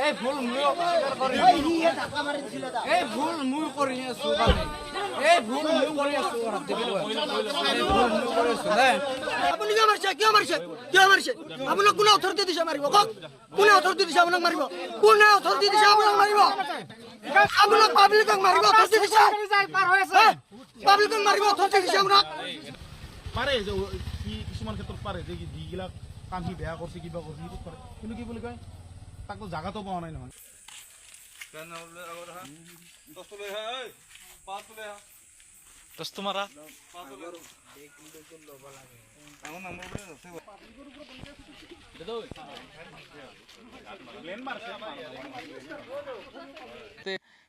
এই ভুল মুই এই ভুল মুই কৰি আছো এই ভুল মুই কৰি আছো আপুনি কিয় মাৰিছে আপোনাক কোনে অথৰিটি দিছে মাৰিব কওক কোনে অথৰিটি দিছে আপোনাক মাৰিব কোনে অথৰিটি দিছে আপোনাক মাৰিব আপোনাক পাব্লিকক মাৰিব অথৰিটি দিছে পাব্লিকক মাৰিব অথৰিটি দিছে আপোনাক পাৰে যে কিছুমান ক্ষেত্ৰত পাৰে যে যিগিলাক কাম সি বেয়া কৰিছে কিবা কৰিছে সেইটো পাৰে কিন্তু কি বুলি কয় তাকতো জাগাতো পোৱা নাই নহয়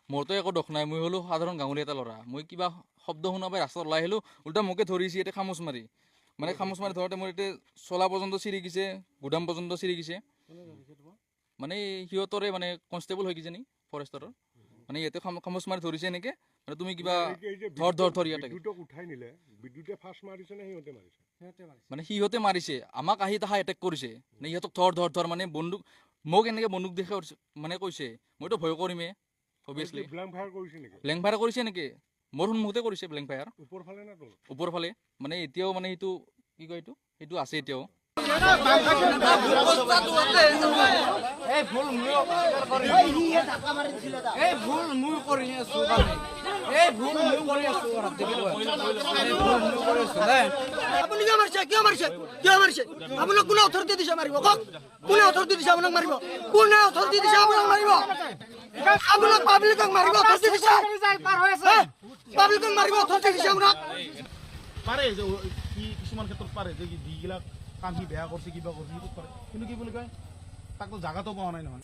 মোৰতো একো দোষ নাই মই হলো সাধাৰণ গাঁৱলীয়া এটা ল'ৰা মই কিবা শব্দ শুনা পাই ৰাস্তাত ওলাই আহিলোঁ উল্টা মোকে ধৰিছে এতিয়া খামোচ মাৰি মানে খামোচ মাৰি ধৰোঁতে মোৰ এতিয়া চলা পৰ্যন্ত চিৰি গিছে গুদাম পৰ্যন্ত চিৰি গিছে মানে সিহঁতৰে মানে কনষ্টেবল হৈ কিজানি ফৰেষ্টৰৰ মানে ইয়াতে খামোচ মাৰি ধৰিছে এনেকে মানে তুমি কিবা ধৰ ইয়াতে মানে সিহঁতে মাৰিছে আমাক আহি তাহা এটেক কৰিছে মানে সিহঁতক ধৰ মানে বন্দুক মোক এনেকে বন্দুক দেখে মানে কৈছে মইতো ভয় কৰিমেই অভিয়াছলি ব্লেংক ফায়াৰ কৰিছে নেকি মোৰ সন্মুখতে কৰিছে ব্লেংক ফায়াৰ ওপৰ ফালে মানে এতিয়াও মানে সেইটো কি কয় সেইটো আছে এতিয়াও এই ভুল মুই কৰি আছো এই ভুল মুই কৰি আছো আপুনি কিয় মাৰিছে আপোনাক কোনে অথৰিটি দিছে মাৰিব কওক কোনে অথৰিটি দিছে আপোনাক মাৰিব কোনে অথৰিটি দিছে আপোনাক মাৰিব আপোনাক পাব্লিকক মাৰিব অথৰিটি দিছে পাব্লিকক মাৰিব অথৰিটি দিছে আপোনাক পাৰে যে কিছুমান ক্ষেত্ৰত পাৰে যে যিগিলাক কাম সি বেয়া কৰিছে কিবা কৰিছে সেইটো পাৰে কিন্তু কি বুলি কয় তাকতো জাগাতো পোৱা নাই নহয়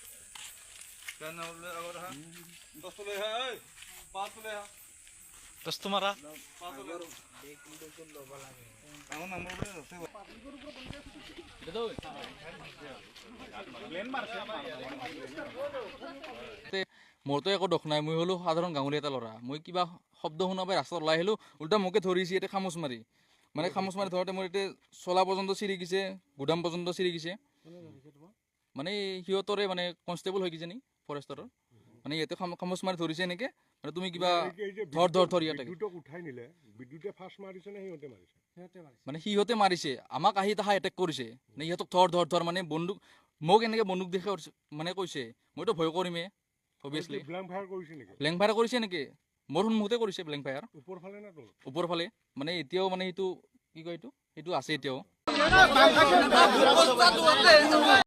মোৰতো একো দোষ নাই মই হলো সাধাৰণ গাঁৱলীয়া এটা ল'ৰা মই কিবা শব্দ শুনা পাই ৰাস্তাত ওলাই আহিলোঁ উল্টা মোকে ধৰিছে এতিয়া খামোচ মাৰি মানে খামোচ মাৰি ধৰোঁতে মোৰ এতিয়া চলা পৰ্যন্ত চিৰি গিছে গুদাম পৰ্যন্ত চিৰি গিছে মানে সিহঁতৰে মানে কনষ্টেবল হৈ কিজানি ফৰেষ্টৰৰ মানে ইয়াতে খামোচ মাৰি ধৰিছে এনেকে মানে তুমি কিবা ধৰ ইয়াতে মানে সিহঁতে মাৰিছে আমাক আহি তাহা এটেক কৰিছে মানে সিহঁতক ধৰ মানে বন্দুক মোক এনেকে বন্দুক দেখে মানে কৈছে মইতো ভয় কৰিমেই অভিয়াছলি ব্লেংক ফায়াৰ কৰিছে নেকি মোৰ সন্মুখতে কৰিছে ব্লেংক ফায়াৰ ওপৰ ফালে মানে এতিয়াও মানে সেইটো কি কয় সেইটো আছে এতিয়াও